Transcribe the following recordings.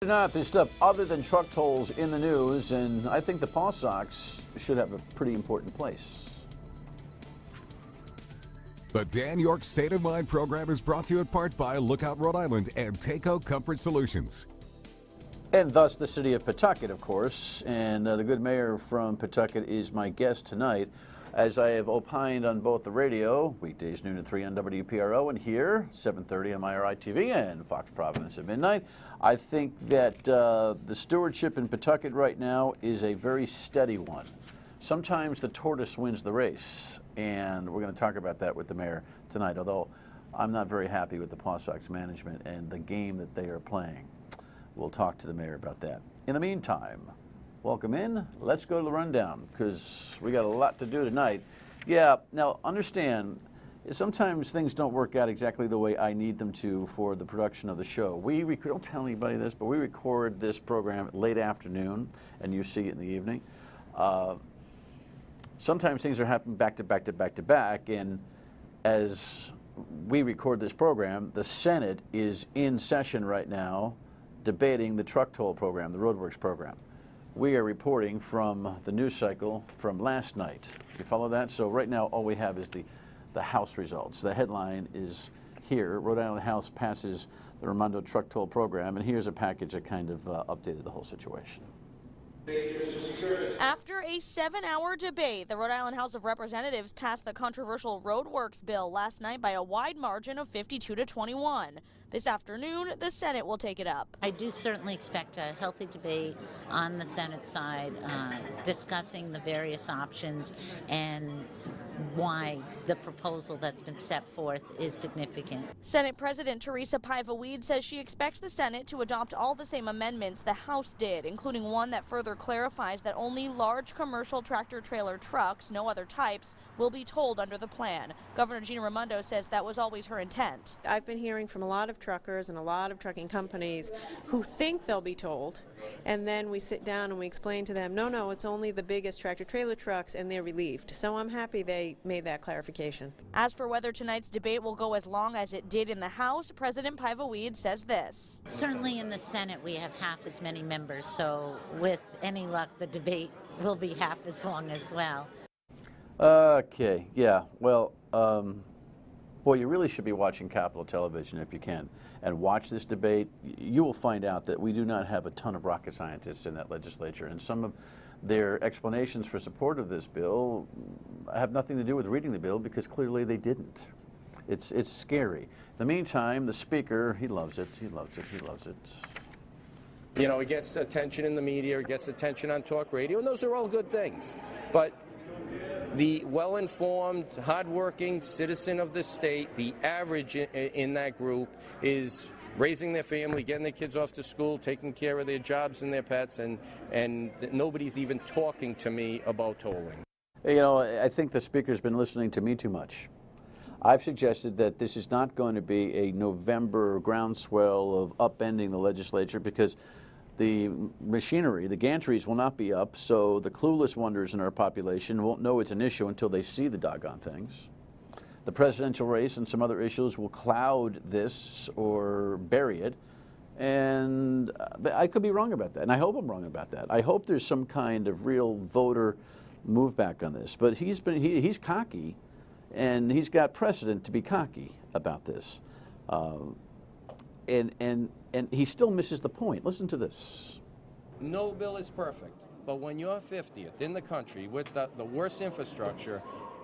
Not, there's stuff other than truck tolls in the news, and I think the PawSox should have a pretty important place. The Dan Yorke State of Mind program is brought to you in part by Lookout Rhode Island and Takeo Comfort Solutions. And thus the city of Pawtucket, of course, and the good mayor from Pawtucket is my guest tonight. As I have opined on both the radio, weekdays noon to 3 on WPRO, and here, 7:30 on MyRI TV and Fox Providence at midnight. I think that the stewardship in Pawtucket right now is a very steady one. Sometimes the tortoise wins the race, and we're going to talk about that with the mayor tonight, although I'm not very happy with the PawSox management and the game that they are playing. We'll talk to the mayor about that. In the meantime, welcome in. Let's go to the rundown because we got a lot to do tonight. Yeah, now understand, sometimes things don't work out exactly the way I need them to for the production of the show. Don't tell anybody this, but we record this program late afternoon, and you see it in the evening. Sometimes things are happening back to back to back to back, and as we record this program, the Senate is in session right now debating the truck toll program, the roadworks program. We are reporting from the news cycle from last night. You follow that? So right now all we have is the House results. The headline is here. Rhode Island House passes the Raimondo truck toll program, and here's a package that kind of updated the whole situation. After a 7-hour debate, the Rhode Island House of Representatives passed the controversial roadworks bill last night by a wide margin of 52 to 21. This afternoon, the Senate will take it up. I do certainly expect a healthy debate on the Senate side, discussing the various options and why the proposal that's been set forth is significant. Senate President Teresa Paiva-Weed says she expects the Senate to adopt all the same amendments the House did, including one that further clarifies that only large commercial tractor-trailer trucks, no other types, will be tolled under the plan. Governor Gina Raimondo says that was always her intent. I've been hearing from a lot of truckers and a lot of trucking companies who think they'll be tolled, and then we sit down and we explain to them, no, it's only the biggest tractor-trailer trucks, and they're relieved. So I'm happy they made that clarification. As for whether tonight's debate will go as long as it did in the House, President Paiva-Weed says this. Certainly in the Senate we have half as many members, so with any luck the debate will be half as long as well. Okay, yeah, well, boy, you really should be watching Capitol Television if you can, and watch this debate. You will find out that we do not have a ton of rocket scientists in that legislature, and some of their explanations for support of this bill have nothing to do with reading the bill because clearly they didn't. It's scary. In the meantime, the speaker, he loves it, he loves it, he loves it. You know, it gets attention in the media, it gets attention on talk radio, and those are all good things. But the well-informed, hard-working citizen of the state, the average in that group is raising their family, getting their kids off to school, taking care of their jobs and their pets, and nobody's even talking to me about tolling. You know, I think the speaker's been listening to me too much. I've suggested that this is not going to be a November groundswell of upending the legislature because the machinery, the gantries will not be up, so the clueless wonders in our population won't know it's an issue until they see the doggone things. The presidential race and some other issues will cloud this or bury it, and I could be wrong about that, and I hope I'm wrong about that. I hope there's some kind of real voter move back on this, but he's cocky, and he's got precedent to be cocky about this, and he still misses the point. Listen to this. No bill is perfect, but when you're 50th in the country with the worst infrastructure,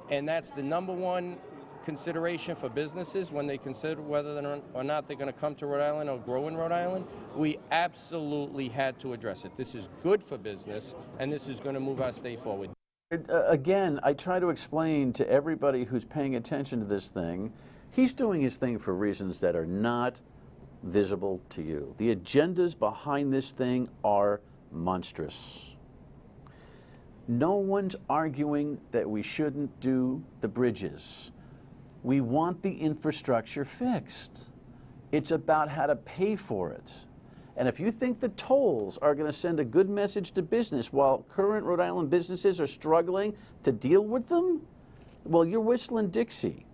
and that's the number one consideration for businesses when they consider whether or not they're going to come to Rhode Island or grow in Rhode Island, we absolutely had to address it. This is good for business, and this is going to move our state forward. Again, I try to explain to everybody who's paying attention to this thing, he's doing his thing for reasons that are not visible to you. The agendas behind this thing are monstrous. No one's arguing that we shouldn't do the bridges. We want the infrastructure fixed. It's about how to pay for it. And if you think the tolls are going to send a good message to business while current Rhode Island businesses are struggling to deal with them, well, you're whistling Dixie.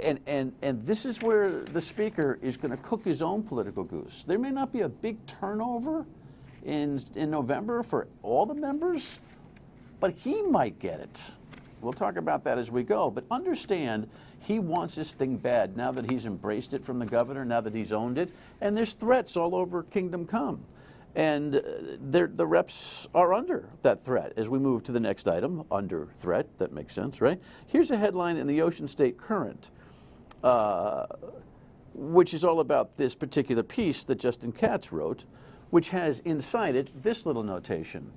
And this is where the speaker is going to cook his own political goose. There may not be a big turnover in November for all the members, but he might get it. We'll talk about that as we go. But understand, he wants this thing bad now that he's embraced it from the governor, now that he's owned it. And there's threats all over Kingdom Come. And the reps are under that threat. As we move to the next item, under threat, that makes sense, right? Here's a headline in the Ocean State Current, which is all about this particular piece that Justin Katz wrote, which has inside it this little notation.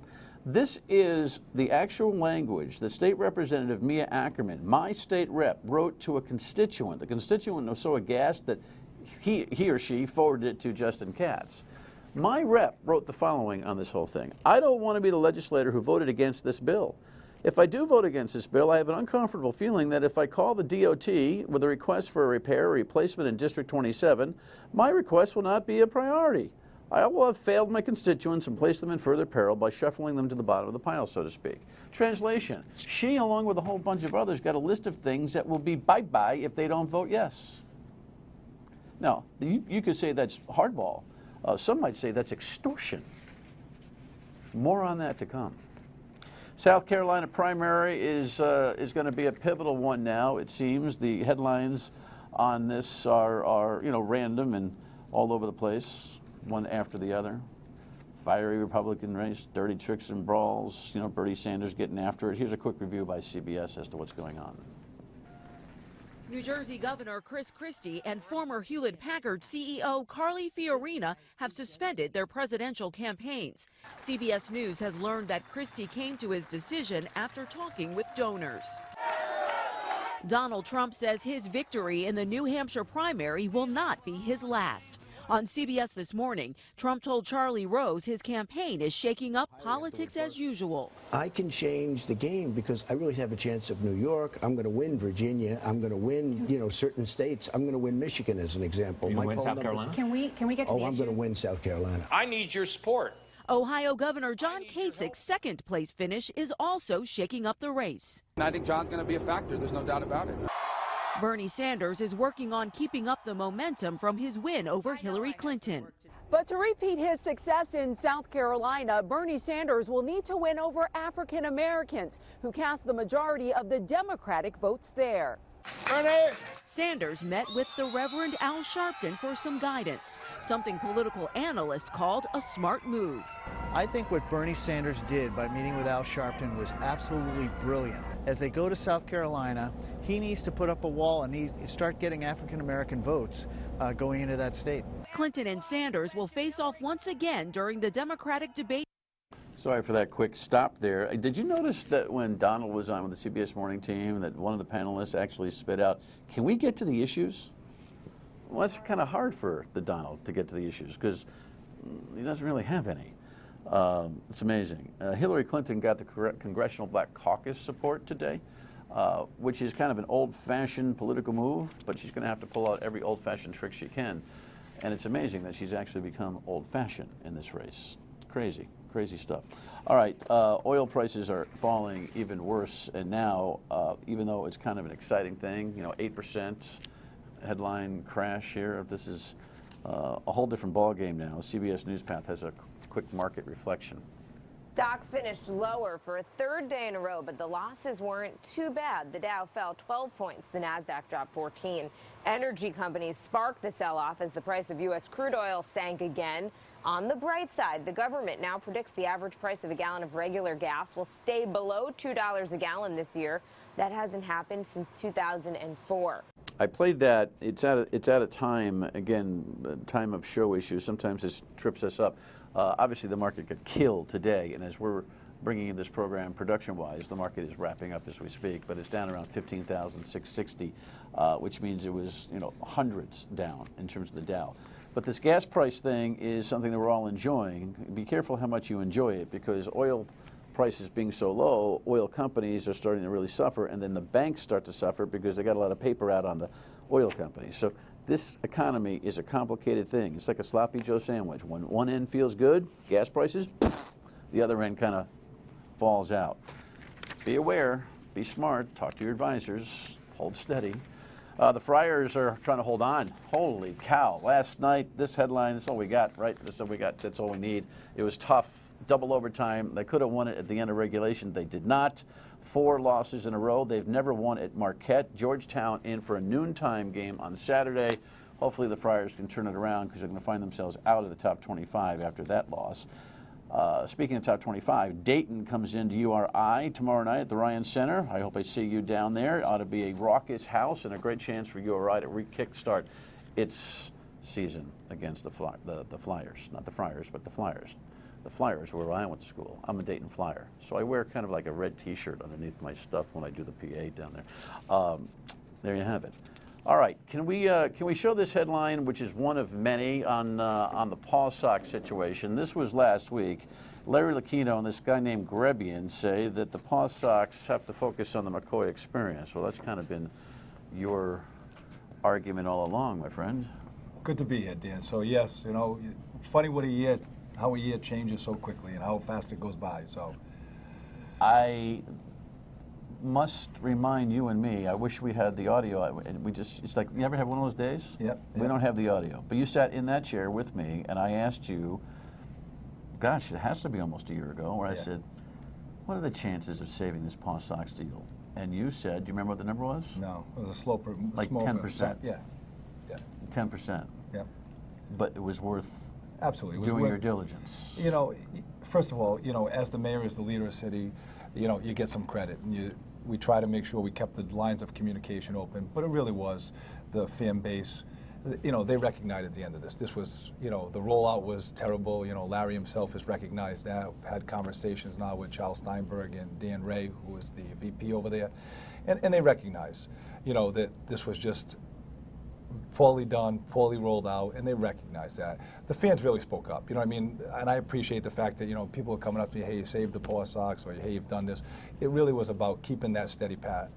This is the actual language that State Representative Mia Ackerman, my state rep, wrote to a constituent. The constituent was so aghast that he or she forwarded it to Justin Katz. My rep wrote the following on this whole thing. I don't want to be the legislator who voted against this bill. If I do vote against this bill, I have an uncomfortable feeling that if I call the DOT with a request for a repair or replacement in District 27, my request will not be a priority. I will have failed my constituents and placed them in further peril by shuffling them to the bottom of the pile, so to speak. Translation, she, along with a whole bunch of others, got a list of things that will be bye-bye if they don't vote yes. Now, you could say that's hardball. Some might say that's extortion. More on that to come. South Carolina primary is going to be a pivotal one now. It seems the headlines on this are random and all over the place, one after the other. Fiery Republican race, dirty tricks and brawls. Bernie Sanders getting after it. Here's a quick review by CBS as to what's going on. New Jersey Governor Chris Christie and former Hewlett-Packard CEO Carly Fiorina have suspended their presidential campaigns. CBS News has learned that Christie came to his decision after talking with donors. Donald Trump says his victory in the New Hampshire primary will not be his last. On CBS This Morning, Trump told Charlie Rose his campaign is shaking up politics as usual. I can change the game because I really have a chance of New York. I'm going to win Virginia. I'm going to win, certain states. I'm going to win Michigan as an example. You win South Carolina? Can we get to the issues? I'm going to win South Carolina. I need your support. Ohio Governor John Kasich's second place finish is also shaking up the race. I think John's going to be a factor. There's no doubt about it. Bernie Sanders is working on keeping up the momentum from his win over Hillary Clinton. But to repeat his success in South Carolina, Bernie Sanders will need to win over African Americans who cast the majority of the Democratic votes there. Bernie! Sanders met with the Reverend Al Sharpton for some guidance, something political analysts called a smart move. I think what Bernie Sanders did by meeting with Al Sharpton was absolutely brilliant. As they go to South Carolina, he needs to put up a wall and start getting African American votes going into that state. Clinton and Sanders will face off once again during the Democratic debate. Sorry for that quick stop there. Did you notice that when Donald was on with the CBS Morning team that one of the panelists actually spit out, can we get to the issues? Well, that's kind of hard for the Donald to get to the issues because he doesn't really have any. It's amazing. Hillary Clinton got the Congressional Black Caucus support today, which is kind of an old-fashioned political move, but she's going to have to pull out every old-fashioned trick she can. And it's amazing that she's actually become old-fashioned in this race. Crazy, crazy stuff. All right, oil prices are falling even worse, and now, even though it's kind of an exciting thing, 8% headline crash here, this is a whole different ballgame now. CBS NewsPath has a quick market reflection. Stocks finished lower for a third day in a row, but the losses weren't too bad. The Dow fell 12 points. The Nasdaq dropped 14. Energy companies sparked the sell-off as the price of U.S. crude oil sank again. On the bright side, the government now predicts the average price of a gallon of regular gas will stay below $2 a gallon this year. That hasn't happened since 2004. I played that. It's at a time, again, the time of show issues. Sometimes this trips us up. Obviously, the market got killed today, and as we're bringing in this program production-wise, the market is wrapping up as we speak, but it's down around 15,660, which means it was, hundreds down in terms of the Dow. But this gas price thing is something that we're all enjoying. Be careful how much you enjoy it, because oil prices being so low, oil companies are starting to really suffer, and then the banks start to suffer because they got a lot of paper out on the oil companies. So this economy is a complicated thing. It's like a sloppy Joe sandwich. When one end feels good, gas prices, the other end kind of falls out. Be aware, be smart, talk to your advisors, hold steady. The Friars are trying to hold on. Holy cow. Last night, this headline, that's all we got, right? That's all we got. That's all we need. It was tough. Double overtime. They could have won it at the end of regulation. They did not. 4 losses in a row. They've never won at Marquette. Georgetown in for a noontime game on Saturday. Hopefully the Friars can turn it around because they're going to find themselves out of the top 25 after that loss. Speaking of top 25, Dayton comes into URI tomorrow night at the Ryan Center. I hope I see you down there. It ought to be a raucous house and a great chance for URI to kickstart its season against the Flyers. Not the Friars, but the Flyers. The Flyers were where I went to school. I'm a Dayton Flyer. So I wear kind of like a red T-shirt underneath my stuff when I do the PA down there. There you have it. All right, can we show this headline, which is one of many, on the PawSox situation? This was last week. Larry Lucchino and this guy named Grebien say that the PawSox have to focus on the McCoy experience. Well, that's kind of been your argument all along, my friend. Good to be here, Dan. So yes, you know, funny how a year changes so quickly and how fast it goes by. So I must remind you and me, I wish we had the audio. It's like, you ever have one of those days? Yep. We don't have the audio. But you sat in that chair with me, and I asked you, gosh, it has to be almost a year ago, where I said, what are the chances of saving this PawSox deal? And you said, do you remember what the number was? No, it was a slope. Like 10%. Yeah. 10%. Yep. But it was worth absolutely doing your diligence. You know, first of all, you know, as the mayor, as the leader of the city, you know, you get some credit, and we try to make sure we kept the lines of communication open, but it really was the fan base. You know, they recognized at the end of this. This was, you know, the rollout was terrible. You know, Larry himself has recognized that. Had conversations now with Charles Steinberg and Dan Ray, who is the VP over there, and they recognize, you know, that this was just poorly done, poorly rolled out, and they recognize that. The fans really spoke up, you know what I mean? And I appreciate the fact that, you know, people are coming up to me, hey, you saved the PawSox, or hey, you've done this. It really was about keeping that steady path.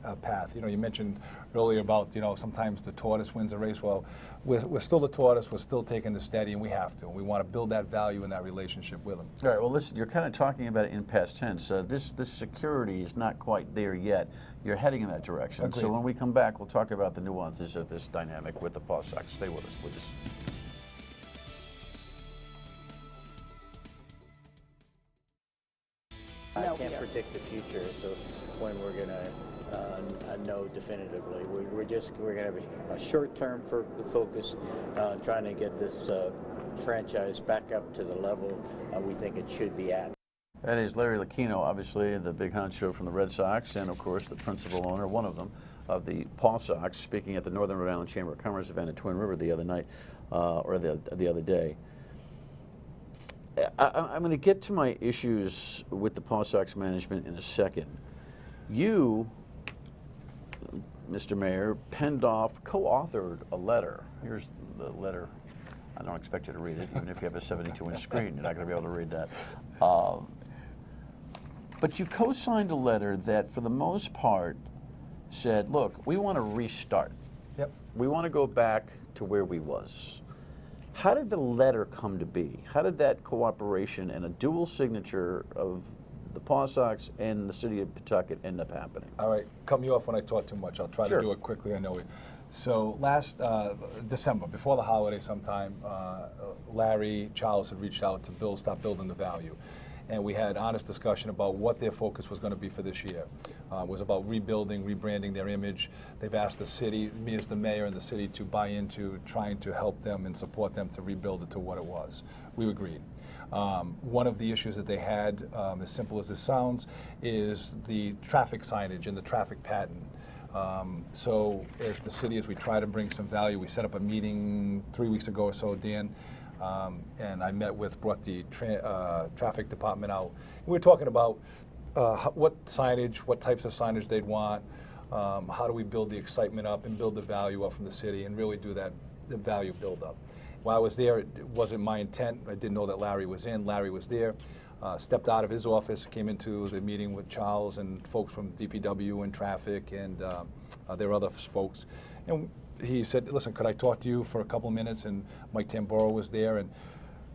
You know, you mentioned earlier about, you know, sometimes the tortoise wins the race. Well, we're still the tortoise, we're still taking the steady, and we have to. And we want to build that value and that relationship with them. All right, well, listen, you're kind of talking about it in past tense. This security is not quite there yet. You're heading in that direction. Agreed. So when we come back, we'll talk about the nuances of this dynamic with the PawSox. Stay with us, please. I can't predict the future, so when we're going to know definitively. We're going to have a short-term focus on trying to get this franchise back up to the level we think it should be at. That is Larry Lucchino, obviously the big honcho from the Red Sox, and of course the principal owner, one of them, of the PawSox, speaking at the Northern Rhode Island Chamber of Commerce event at Twin River the other night, or the other day. I'm going to get to my issues with the PawSox management in a second. You, Mr. Mayor, penned off, co-authored a letter. Here's the letter. I don't expect you to read it, even if you have a 72-inch screen. You're not going to be able to read that. But you co-signed a letter that, for the most part, said, look, we want to restart. Yep. We want to go back to where we was. How did the letter come to be? How did that cooperation and a dual signature of the PawSox and the city of Pawtucket end up happening? All right, cut me off when I talk too much. I'll try to do it quickly. I know it. So last December, before the holiday sometime, Larry, Charles had reached out to start building the value. And we had honest discussion about what their focus was going to be for this year. It was about rebuilding, rebranding their image. They've asked the city, me as the mayor and the city, to buy into trying to help them and support them to rebuild it to what it was. We agreed. One of the issues that they had, as simple as this sounds, is the traffic signage and the traffic pattern. So as the city, as we try to bring some value, we set up a meeting 3 weeks ago or so, Dan, and I brought the traffic department out. We were talking about what signage, what types of signage they'd want, how do we build the excitement up and build the value up from the city and really do the value build up. While I was there, it wasn't my intent. I didn't know that Larry was in. Larry was there. Stepped out of his office, came into the meeting with Charles and folks from DPW and traffic, and there were other folks. And he said, listen, could I talk to you for a couple of minutes? And Mike Tamboro was there. And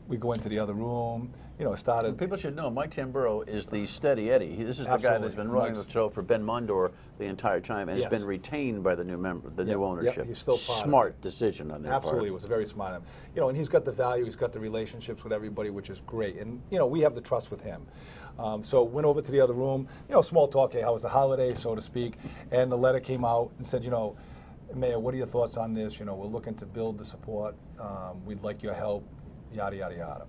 We go into the other room. You know, it started. People should know Mike Tamburo is the steady Eddie. This is the guy that's been running the show for Ben Mondor the entire time, and has been retained by the new member, the new ownership. He's still part smart of it. decision on their Absolutely, part. it was a very smart of him. You know, and he's got the value, he's got the relationships with everybody, which is great. And you know, we have the trust with him. So went over to the other room. You know, small talk. Hey, how was the holiday, so to speak? And the letter came out and said, you know, Mayor, what are your thoughts on this? You know, we're looking to build the support. We'd like your help. Yada yada yada.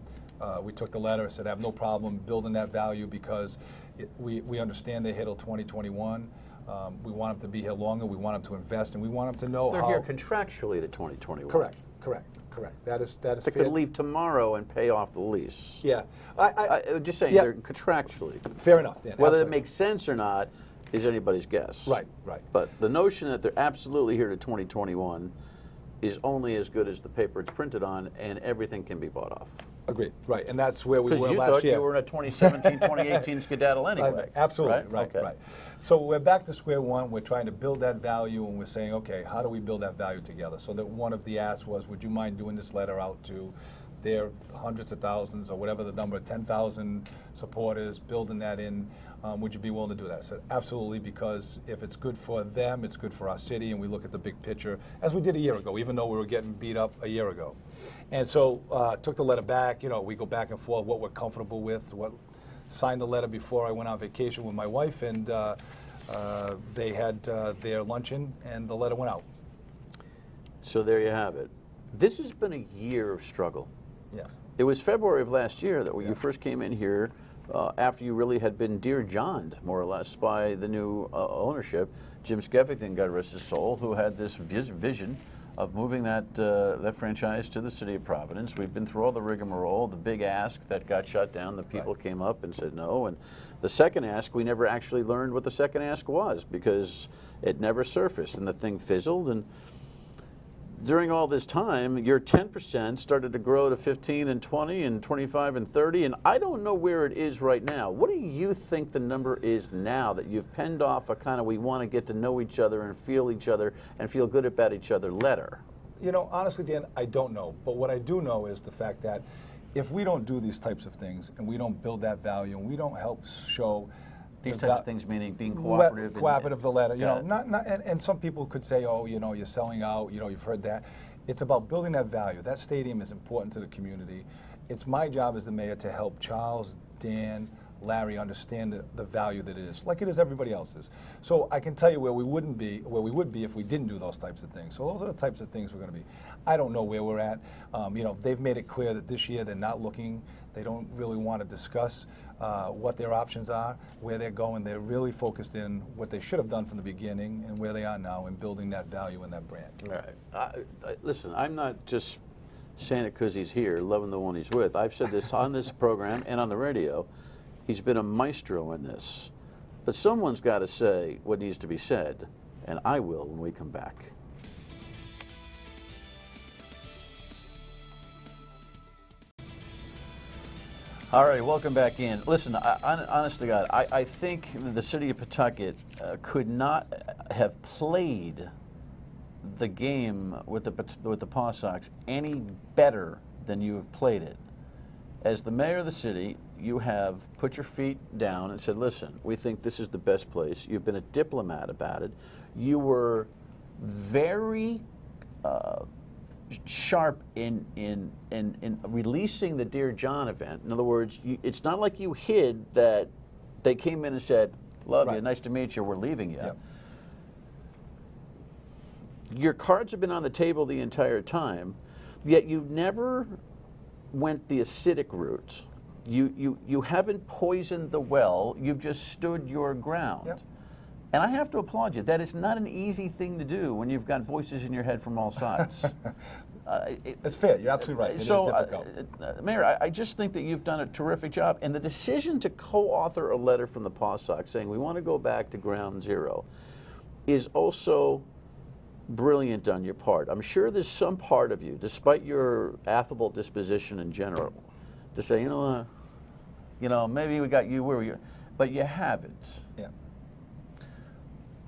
We took the letter and said, I have no problem building that value because we understand they hit till 2021. We want them to be here longer. We want them to invest, and we want them to know They're how. here contractually to 2021. Correct. That is They fair. could leave tomorrow and pay off the lease. Yeah. Just saying, Yeah. they're contractually. Fair enough, Dan. Whether Absolutely. it makes sense or not is anybody's guess. Right. But the notion that they're absolutely here to 2021 is only as good as the paper it's printed on, and everything can be bought off. Agreed. Right, and that's where we were Because you last thought year. you were in a 2017, 2018 skedaddle anyway. Absolutely, right. Okay. So we're back to square one. We're trying to build that value, and we're saying, okay, how do we build that value together? So that one of the asks was, would you mind doing this letter out to their hundreds of thousands or whatever the number, 10,000 supporters, building that in? Would you be willing to do that? I said, absolutely, because if it's good for them, it's good for our city, and we look at the big picture, as we did a year ago, even though we were getting beat up a year ago. And so took the letter back. You know, we go back and forth what we're comfortable with. Signed the letter before I went on vacation with my wife, and they had their luncheon, and the letter went out. So there you have it. This has been a year of struggle. Yeah. It was February of last year that when you first came in here, after you really had been Dear John'd, more or less, by the new ownership. Jim Skeffington, God rest his soul, who had this vision of moving that franchise to the city of Providence. We've been through all the rigmarole, the big ask that got shut down. The people came up and said no. And the second ask, we never actually learned what the second ask was because it never surfaced, and the thing fizzled. And during all this time, your 10% started to grow to 15 and 20 and 25 and 30, and I don't know where it is right now. What do you think the number is now that you've penned off a kind of we want to get to know each other and feel good about each other letter? You know, honestly, Dan, I don't know. But what I do know is the fact that if we don't do these types of things and we don't build that value and we don't help show these types of things, meaning being cooperative. Cooperative, the letter. You know, and some people could say, oh, you know, you're selling out. You know, you've heard that. It's about building that value. That stadium is important to the community. It's my job as the mayor to help Charles, Dan, Larry understand the value that it is, like it is everybody else's. So I can tell you where we would be if we didn't do those types of things. So those are the types of things we're going to be. I don't know where we're at. You know, they've made it clear that this year they're not looking. They don't really want to discuss what their options are, where they're going. They're really focused in what they should have done from the beginning and where they are now in building that value in that brand. All right. Listen, I'm not just saying it because he's here, loving the one he's with. I've said this on this program and on the radio. He's been a maestro in this. But someone's got to say what needs to be said, and I will when we come back. All right, welcome back in. Listen, honest to God, I think the city of Pawtucket could not have played the game with the PawSox any better than you have played it. As the mayor of the city, you have put your feet down and said, listen, we think this is the best place. You've been a diplomat about it. You were very sharp in releasing the Dear John event. In other words, it's not like you hid that they came in and said, love you, nice to meet you, we're leaving you. Yep. Your cards have been on the table the entire time, yet you've never went the acidic route. You haven't poisoned the well, you've just stood your ground. Yep. And I have to applaud you. That is not an easy thing to do when you've got voices in your head from all sides. It's fair, you're absolutely right. It is difficult. Mayor, I just think that you've done a terrific job. And the decision to co-author a letter from the PawSox saying we want to go back to ground zero is also brilliant on your part. I'm sure there's some part of you, despite your affable disposition in general, to say, you know, maybe we got you where we, but you haven't. Yeah.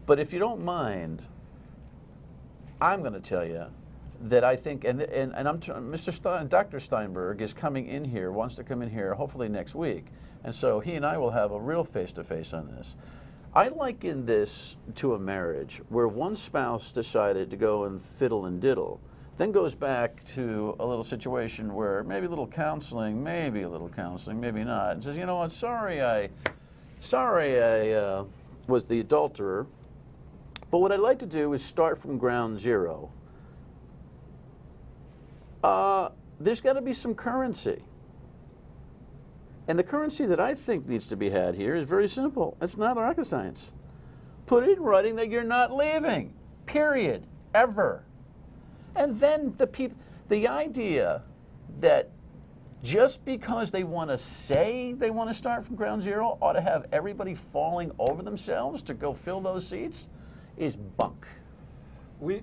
But if you don't mind, I'm going to tell you that I think, and Dr. Steinberg is coming in here, wants to come in here hopefully next week, and so he and I will have a real face-to-face on this. I liken this to a marriage where one spouse decided to go and fiddle and diddle, then goes back to a little situation where maybe a little counseling, maybe not, and says, you know what, sorry I was the adulterer, but what I'd like to do is start from ground zero. There's got to be some currency. And the currency that I think needs to be had here is very simple. It's not rocket science. Put it in writing that you're not leaving, period, ever. And then the idea that just because they want to say they want to start from ground zero ought to have everybody falling over themselves to go fill those seats is bunk. We've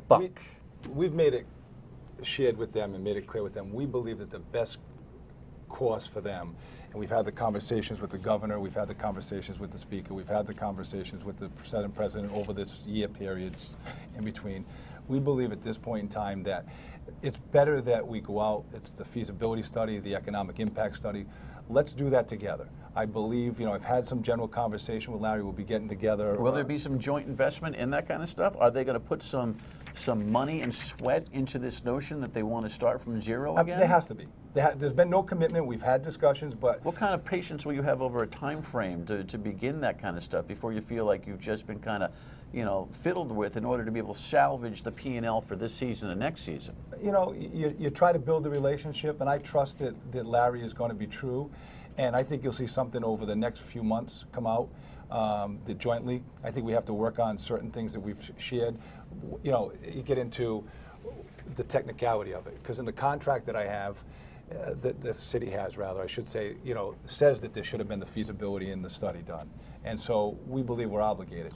made it shared with them and made it clear with them. We believe that the best course for them, and we've had the conversations with the governor, we've had the conversations with the speaker, we've had the conversations with the Senate president over this year periods in between. We believe at this point in time that it's better that we go out, it's the feasibility study, the economic impact study. Let's do that together. I believe, I've had some general conversation with Larry. We'll be getting together. Will there be some joint investment in that kind of stuff? Are they going to put some money and sweat into this notion that they want to start from zero again? There has to be. There's been no commitment. We've had discussions, but... What kind of patience will you have over a time frame to begin that kind of stuff before you feel like you've just been kind of, fiddled with in order to be able to salvage the P&L for this season and next season? You try to build a relationship, and I trust that Larry is going to be true. And I think you'll see something over the next few months come out that jointly. I think we have to work on certain things that we've shared. You get into the technicality of it, because in the contract that I have, that the city has, rather, I should say, says that there should have been the feasibility in the study done. And so we believe we're obligated.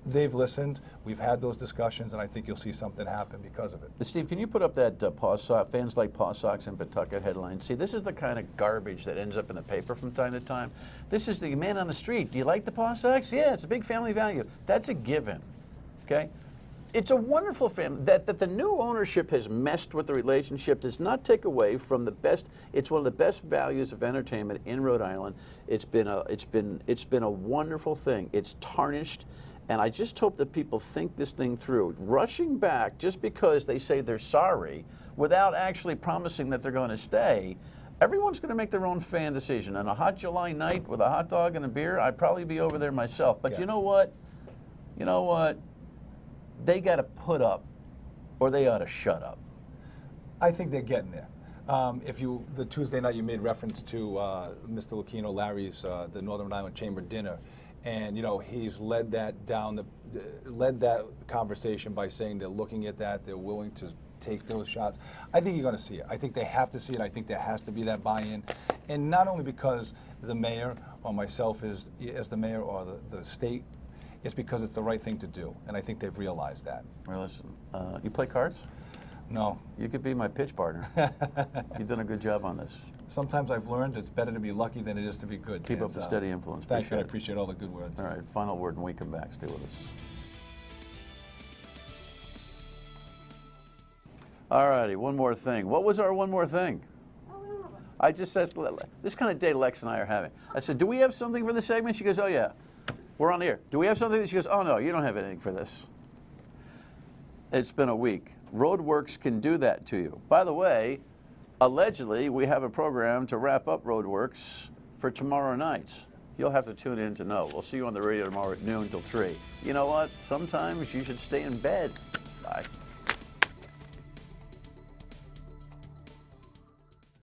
They've listened, we've had those discussions, and I think you'll see something happen because of it. Steve, can you put up that PawSox, fans like PawSox in Pawtucket headline? See, this is the kind of garbage that ends up in the paper from time to time. This is the man on the street. Do you like the PawSox? Yeah, it's a big family value. That's a given, okay? It's a wonderful family. That the new ownership has messed with the relationship does not take away from the best. It's one of the best values of entertainment in Rhode Island. It's been a wonderful thing. It's tarnished. And I just hope that people think this thing through. Rushing back just because they say they're sorry without actually promising that they're going to stay, everyone's going to make their own fan decision. On a hot July night with a hot dog and a beer, I'd probably be over there myself. But you know what? They got to put up or they ought to shut up. I think they're getting there. The Tuesday night you made reference to Mr. Lucchino, Larry's, the Northern Rhode Island Chamber dinner. And he's led that conversation by saying they're looking at that, they're willing to take those shots. I think you're going to see it. I think they have to see it. I think there has to be that buy-in, and not only because the mayor or myself as the mayor or the state, it's because it's the right thing to do, and I think they've realized that. Well, listen, you play cards? No. You could be my pitch partner. You've done a good job on this. Sometimes I've learned it's better to be lucky than it is to be good. Keep up the steady influence. Thank you. I appreciate all the good words. All right, final word when we come back. Stay with us. All righty, one more thing. What was our one more thing? I just said, this kind of day Lex and I are having. I said, do we have something for the segment? She goes, oh yeah, we're on the air. Do we have something? She goes, oh no, you don't have anything for this. It's been a week. Roadworks can do that to you. By the way, allegedly, we have a program to wrap up Roadworks for tomorrow night. You'll have to tune in to know. We'll see you on the radio tomorrow at noon till 3. You know what? Sometimes you should stay in bed. Bye.